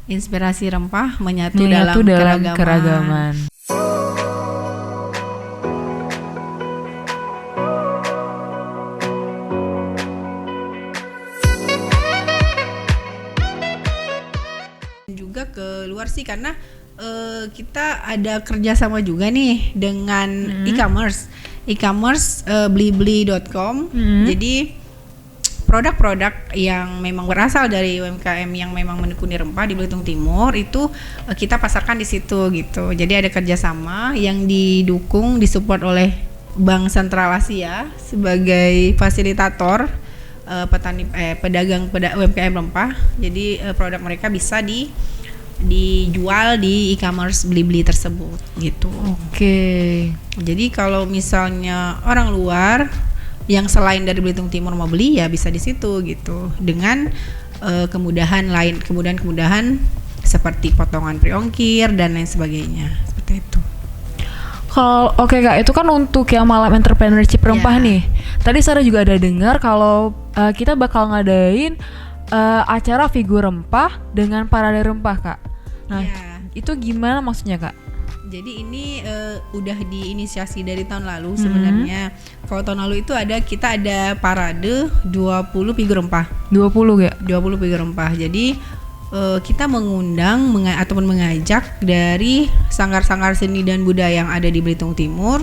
Inspirasi rempah menyatu dalam keragaman. Juga keluar sih karena kita ada kerjasama juga nih dengan e-commerce blibli.com. Jadi produk-produk yang memang berasal dari UMKM yang memang menekuni rempah di Belitung Timur itu kita pasarkan di situ gitu. Jadi ada kerjasama yang disupport oleh Bank Sentral Asia sebagai fasilitator pedagang UMKM rempah. Jadi produk mereka bisa dijual di e-commerce Blibli tersebut gitu. Oke. Jadi kalau misalnya orang luar yang selain dari Belitung Timur mau beli ya bisa di situ gitu dengan kemudahan seperti potongan pre-ongkir dan lain sebagainya seperti itu. Kalau oke Kak, itu kan untuk yang malam entrepreneurship rempah nih. Tadi Sarah juga ada dengar kalau kita bakal ngadain acara figur rempah dengan parade rempah Kak. Nah itu gimana maksudnya Kak? Jadi ini udah diinisiasi dari tahun lalu sebenarnya. Kalau tahun lalu itu kita ada parade 20 figur rempah. 20 ya? 20 figur rempah. Jadi kita mengundang ataupun mengajak dari sanggar-sanggar seni dan budaya yang ada di Belitung Timur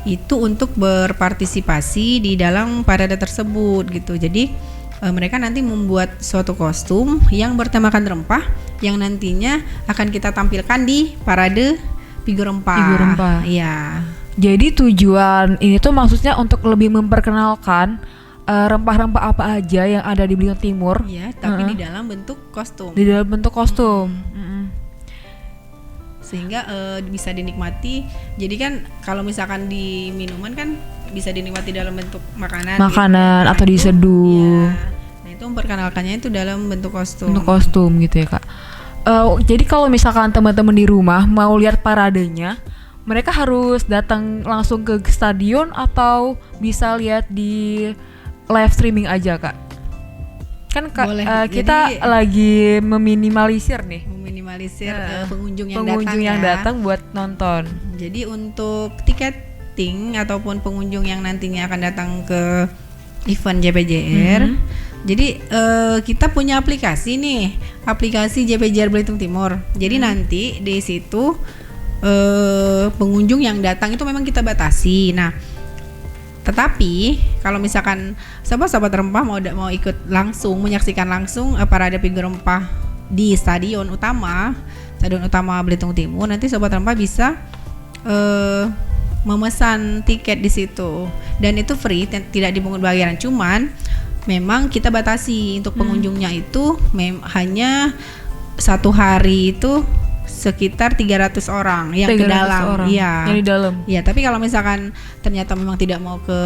itu untuk berpartisipasi di dalam parade tersebut gitu. Jadi mereka nanti membuat suatu kostum yang bertemakan rempah yang nantinya akan kita tampilkan di parade figur rempah. Figur rempah. Iya. Jadi tujuan ini tuh maksudnya untuk lebih memperkenalkan rempah-rempah apa aja yang ada di Belitung Timur. Iya, tapi di dalam bentuk kostum. Di dalam bentuk kostum. Sehingga bisa dinikmati. Jadi kan kalau misalkan di minuman kan bisa dinikmati dalam bentuk makanan gitu, atau diseduh. Ya. Nah itu memperkenalkannya itu dalam bentuk kostum. Bentuk kostum gitu ya Kak. Jadi kalau misalkan teman-teman di rumah mau lihat paradenya, mereka harus datang langsung ke stadion atau bisa lihat di live streaming aja Kak? Kan kita lagi meminimalisir pengunjung yang datang buat nonton. Jadi untuk tiketing ataupun pengunjung yang nantinya akan datang ke event JPJR, jadi kita punya aplikasi JPJR Belitung Timur. Jadi nanti di situ pengunjung yang datang itu memang kita batasi. Nah, tetapi kalau misalkan sahabat-sahabat rempah mau ikut langsung menyaksikan langsung parade figur rempah di stadion utama Belitung Timur, nanti sahabat rempah bisa memesan tiket di situ dan itu free, tidak dipungut bayaran. Cuman memang kita batasi untuk pengunjungnya itu hanya satu hari itu sekitar 300 orang yang ke dalam. Iya. Yang di dalam. Iya, tapi kalau misalkan ternyata memang tidak mau ke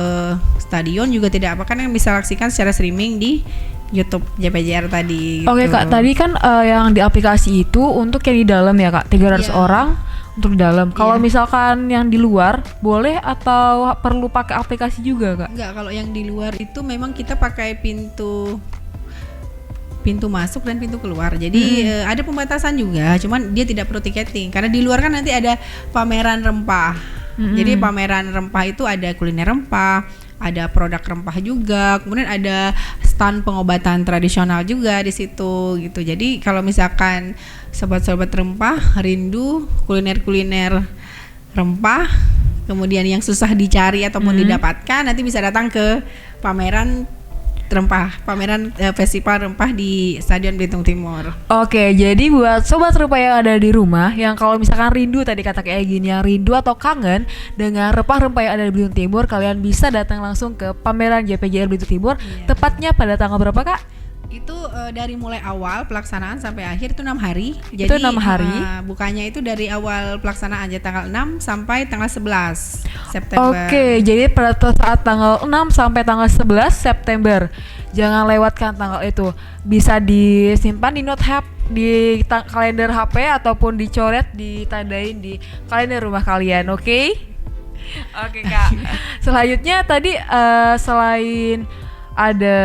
stadion juga tidak apa, kan yang bisa saksikan secara streaming di YouTube JPJR tadi. Oke gitu. Kak, tadi kan yang di aplikasi itu untuk yang di dalam ya Kak, 300 orang untuk di dalam. Kalau misalkan yang di luar boleh atau perlu pakai aplikasi juga Kak? Enggak, kalau yang di luar itu memang kita pakai pintu masuk dan pintu keluar. Jadi ada pembatasan juga, cuman dia tidak perlu tiketing karena di luar kan nanti ada pameran rempah. Jadi pameran rempah itu ada kuliner rempah, ada produk rempah juga, kemudian ada stand pengobatan tradisional juga di situ gitu. Jadi kalau misalkan sobat-sobat rempah rindu kuliner-kuliner rempah, kemudian yang susah dicari ataupun didapatkan, nanti bisa datang ke pameran festival rempah di Stadion Belitung Timur. Oke, jadi buat sobat rempah yang ada di rumah, yang kalau misalkan rindu tadi kata kayak gini, yang rindu atau kangen dengan rempah-rempah yang ada di Belitung Timur, kalian bisa datang langsung ke pameran JPJR Belitung Timur. Tepatnya pada tanggal berapa Kak? Itu dari mulai awal pelaksanaan sampai akhir itu 6 hari. Jadi itu 6 hari. Bukanya itu dari awal pelaksanaan aja tanggal 6 sampai tanggal 11 September. Oke, jadi pada saat tanggal 6 sampai tanggal 11 September. Jangan lewatkan tanggal itu. Bisa disimpan di note app, di kalender HP ataupun dicoret, ditandain di kalender rumah kalian, oke? Oke Kak. Selanjutnya tadi selain ada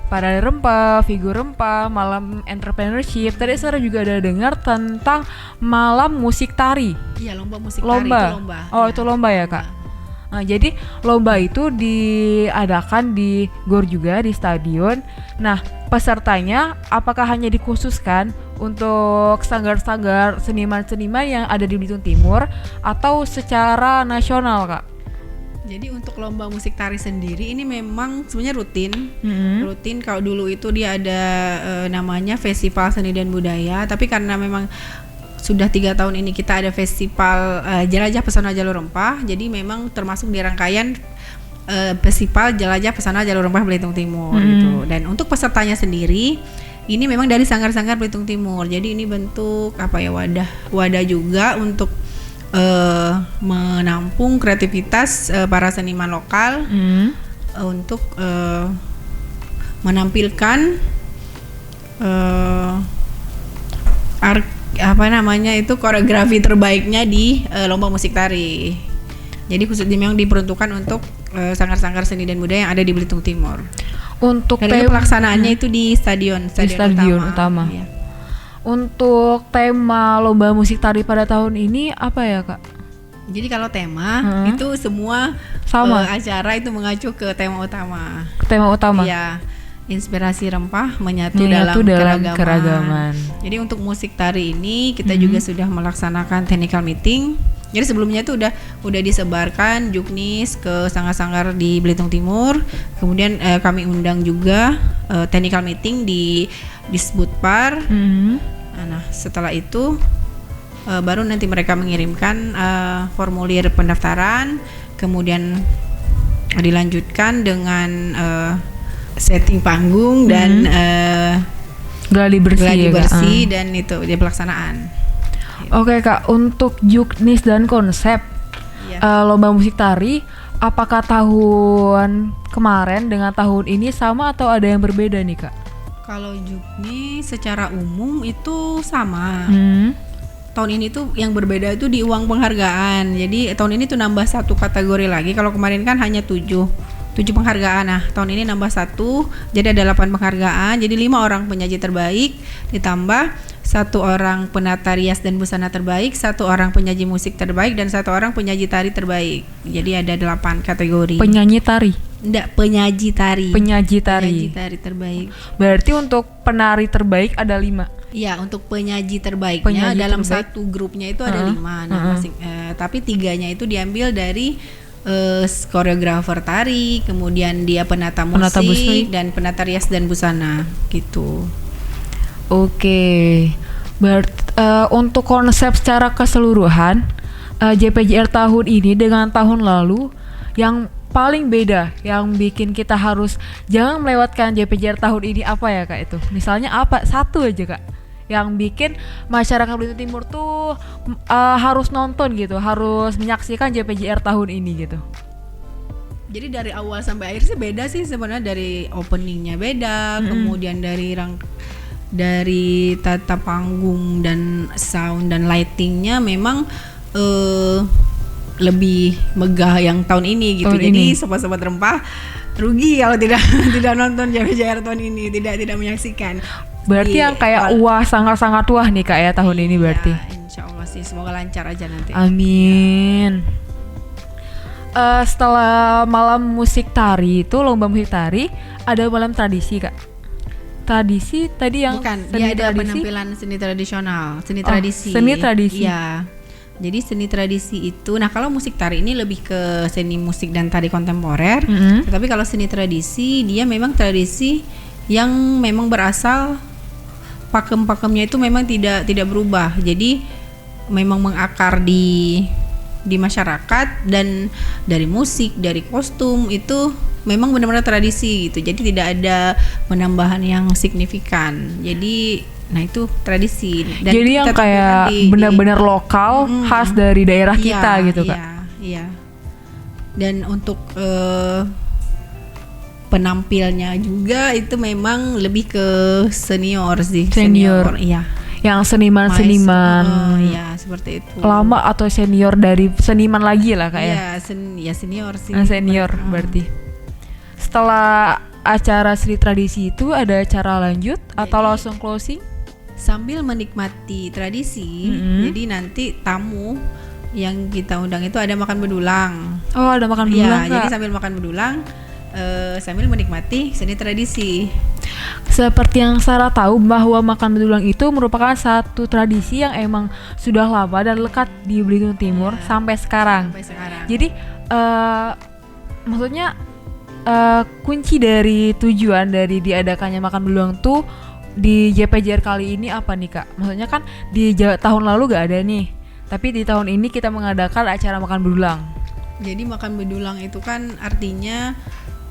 parade rempah, figur rempah, malam entrepreneurship. Tadi Sarah juga ada dengar tentang malam musik tari. Iya, lomba musik tari Lomba. itu lomba. Oh, Iya, itu lomba ya, Kak. Nah, jadi lomba itu diadakan di GOR juga di stadion. Nah, pesertanya apakah hanya dikhususkan untuk sanggar-sanggar seniman-seniman yang ada di Belitung Timur atau secara nasional, Kak? Jadi untuk lomba musik tari sendiri ini memang sebenarnya rutin. Mm-hmm. Rutin kalau dulu itu dia ada namanya Festival Seni dan Budaya, tapi karena memang sudah 3 tahun ini kita ada festival Jelajah Pesona Jalur Rempah, jadi memang termasuk di rangkaian festival Jelajah Pesona Jalur Rempah Belitung Timur gitu. Dan untuk pesertanya sendiri ini memang dari sanggar-sanggar Belitung Timur. Jadi ini bentuk apa ya, wadah juga untuk menampung kreativitas para seniman lokal untuk menampilkan koreografi terbaiknya di lomba musik tari. Jadi khususnya memang diperuntukkan untuk sanggar-sanggar seni dan budaya yang ada di Belitung Timur. Untuk Dan itu pelaksanaannya itu di stadion utama. Iya. Untuk tema lomba musik tari pada tahun ini apa ya, Kak? Jadi kalau tema itu semua sama acara itu mengacu ke tema utama. Tema utama. Iya. Inspirasi rempah menyatu dalam keragaman. Jadi untuk musik tari ini kita juga sudah melaksanakan technical meeting. Jadi sebelumnya itu udah disebarkan juknis ke sanggar-sanggar di Belitung Timur. Kemudian kami undang juga technical meeting di Disbudpar. Nah, setelah itu baru nanti mereka mengirimkan formulir pendaftaran, kemudian dilanjutkan dengan setting panggung dan gladi bersih, dan itu dia pelaksanaan. Oke, Kak, untuk juknis dan konsep lomba musik tari, apakah tahun kemarin dengan tahun ini sama atau ada yang berbeda nih, Kak? Kalau juknis secara umum itu sama. Tahun ini tuh yang berbeda itu di uang penghargaan. Jadi tahun ini tuh nambah 1 kategori lagi. Kalau kemarin kan hanya 7 penghargaan. Nah, tahun ini nambah 1, jadi ada 8 penghargaan. Jadi 5 orang penyaji terbaik, ditambah 1 orang penata rias dan busana terbaik, 1 orang penyaji musik terbaik, dan 1 orang penyaji tari terbaik. Jadi ada 8 kategori. Penyanyi tari? Enggak, penyaji tari. Penyaji tari. Penyaji tari terbaik. Berarti untuk penari terbaik ada 5. Iya, untuk penyaji terbaiknya dalam satu grupnya itu ada 5. Nah, tapi 3-nya itu diambil dari koreografer tari, kemudian dia penata musik dan penata rias dan busana gitu. Oke. Untuk konsep secara keseluruhan JPJR tahun ini dengan tahun lalu yang paling beda, yang bikin kita harus jangan melewatkan JPJR tahun ini apa ya, Kak? Itu misalnya apa? Satu aja, Kak, yang bikin masyarakat Belitung Timur tuh harus nonton gitu, harus menyaksikan JPJR tahun ini gitu. Jadi dari awal sampai akhir sih beda sih sebenarnya, dari openingnya beda, kemudian dari tata panggung dan sound dan lightingnya memang lebih megah yang tahun ini gitu. Jadi sobat-sobat rempah rugi kalau tidak nonton JPJR tahun ini, tidak menyaksikan. Berarti yang kayak wah, sangat-sangat wah nih, Kak, ya tahun ini berarti. Insya Allah sih, semoga lancar aja nanti. Amin. Setelah malam musik tari itu, lomba musik tari, ada malam tradisi, Kak. Tradisi tadi yang bukan, dia ada penampilan seni tradisional, seni tradisi. Seni tradisi. Iya. Jadi seni tradisi itu, nah kalau musik tari ini lebih ke seni musik dan tari kontemporer. Tetapi kalau seni tradisi, dia memang tradisi yang memang berasal, pakem-pakemnya itu memang tidak berubah. Jadi memang mengakar di masyarakat, dan dari musik, dari kostum itu memang benar-benar tradisi gitu. Jadi tidak ada penambahan yang signifikan. Jadi nah itu tradisi. Dan jadi yang kayak benar-benar lokal, khas dari daerah kita gitu, Kak. Iya. Dan untuk penampilnya juga itu memang lebih ke senior sih. Senior. Iya. Yang seniman-seniman. Iya, seperti itu. Lama atau senior dari seniman lagi lah, Kak, ya? Iya, senior sih. Senior berarti. Setelah acara Sri Tradisi itu ada acara lanjut atau langsung closing? Sambil menikmati tradisi, jadi nanti tamu yang kita undang itu ada makan bedulang. Oh, ada makan Ya, bedulang, Kak. jadi sambil makan bedulang sambil menikmati seni tradisi. Seperti yang Sarah tahu bahwa makan bedulang itu merupakan satu tradisi yang emang sudah lama dan lekat di Belitung Timur sampai sekarang. Sampai sekarang. Jadi maksudnya kunci dari tujuan dari diadakannya makan bedulang tuh di JPJR kali ini apa nih, Kak? Maksudnya kan di tahun lalu gak ada nih, tapi di tahun ini kita mengadakan acara makan bedulang. Jadi makan bedulang itu kan artinya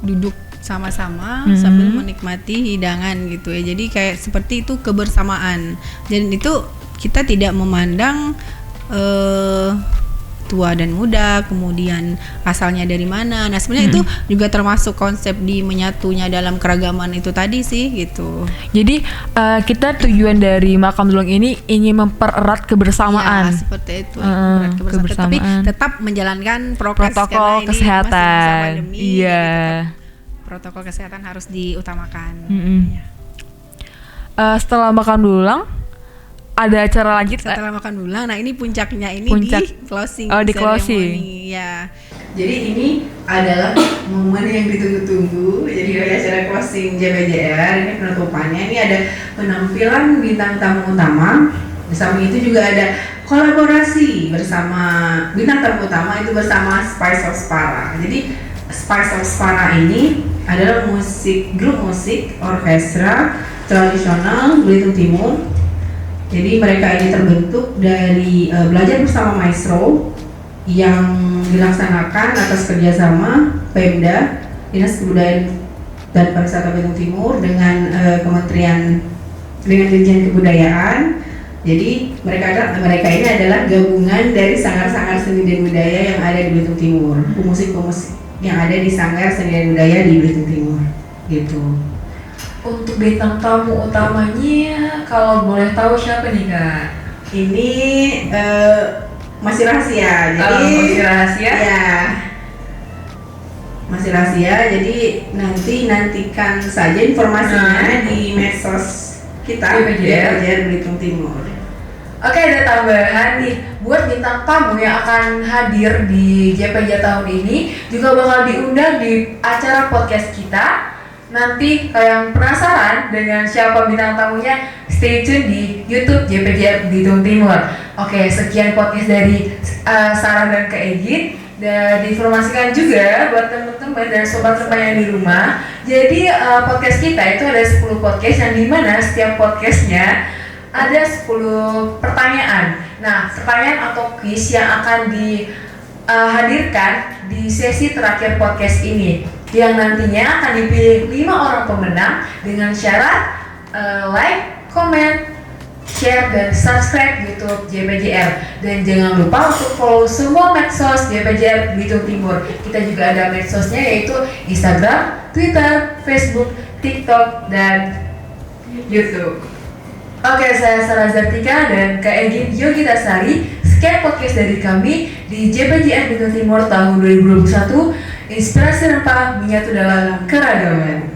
duduk sama-sama sambil menikmati hidangan gitu ya. Jadi kayak seperti itu kebersamaan. Dan itu kita tidak memandang tua dan muda, kemudian asalnya dari mana. Nah sebenarnya itu juga termasuk konsep di menyatunya dalam keragaman itu tadi sih gitu. Jadi kita tujuan dari makan bedulang ini ingin mempererat kebersamaan. Ya, seperti itu. Kebersamaan. Tapi tetap menjalankan protokol karena ini kesehatan. masih masa pandemi, Iya. jadi protokol kesehatan harus diutamakan. Ya. Setelah makan bedulang ada acara lanjut. Setelah makan bedulang, nah ini puncaknya ini di closing. Oh, di ceremony. closing. Ya. Jadi ini adalah momen yang ditunggu-tunggu. Jadi dari acara closing JPJR ini penutupannya, ini ada penampilan bintang tamu utama. Di samping itu juga ada kolaborasi bersama bintang tamu utama itu bersama Spice of Spara. Jadi Spice of Spara ini adalah grup musik orkestra tradisional Belitung Timur. Jadi mereka ini terbentuk dari belajar bersama maestro yang dilaksanakan atas kerjasama Pemda, Dinas Kebudayaan dan Pariwisata Belitung Timur dengan Dirjen Kebudayaan. Jadi mereka ini adalah gabungan dari sanggar-sanggar seni dan budaya yang ada di Belitung Timur, pemusik-pemusik yang ada di sanggar seni dan budaya di Belitung Timur, gitu. Untuk bintang tamu utamanya, kalau boleh tahu siapa nih, Kak? Ini masih rahasia. Jadi masih rahasia? Ya. Masih rahasia. Jadi nantikan saja informasinya di medsos kita JPJR Belitung Timur. Oke, ada tambahan nih buat bintang tamu yang akan hadir di JPJ tahun ini juga bakal diundang di acara podcast kita. Nanti kalau yang penasaran dengan siapa bintang tamunya, stay tune di YouTube JPJ Belitung Timur. Oke, sekian podcast dari Sarah dan Kak Egit. Dan diinformasikan juga buat teman-teman dan sobat remaja yang di rumah. Jadi podcast kita itu ada 10 podcast yang dimana setiap podcastnya ada 10 pertanyaan. Nah, pertanyaan atau quiz yang akan dihadirkan di sesi terakhir podcast ini, yang nantinya akan dipilih 5 orang pemenang dengan syarat like, comment, share, dan subscribe YouTube JPJR. Dan jangan lupa untuk follow semua medsos JPJR Belitung Timur. Kita juga ada medsosnya yaitu Instagram, Twitter, Facebook, TikTok, dan YouTube. Oke, saya Sarah Zartika dan Kak Egin Yogita Sari. Sekian podcast dari kami di JPJR Belitung Timur tahun 2021. Inspirasi rempah menyatu dalam keragaman.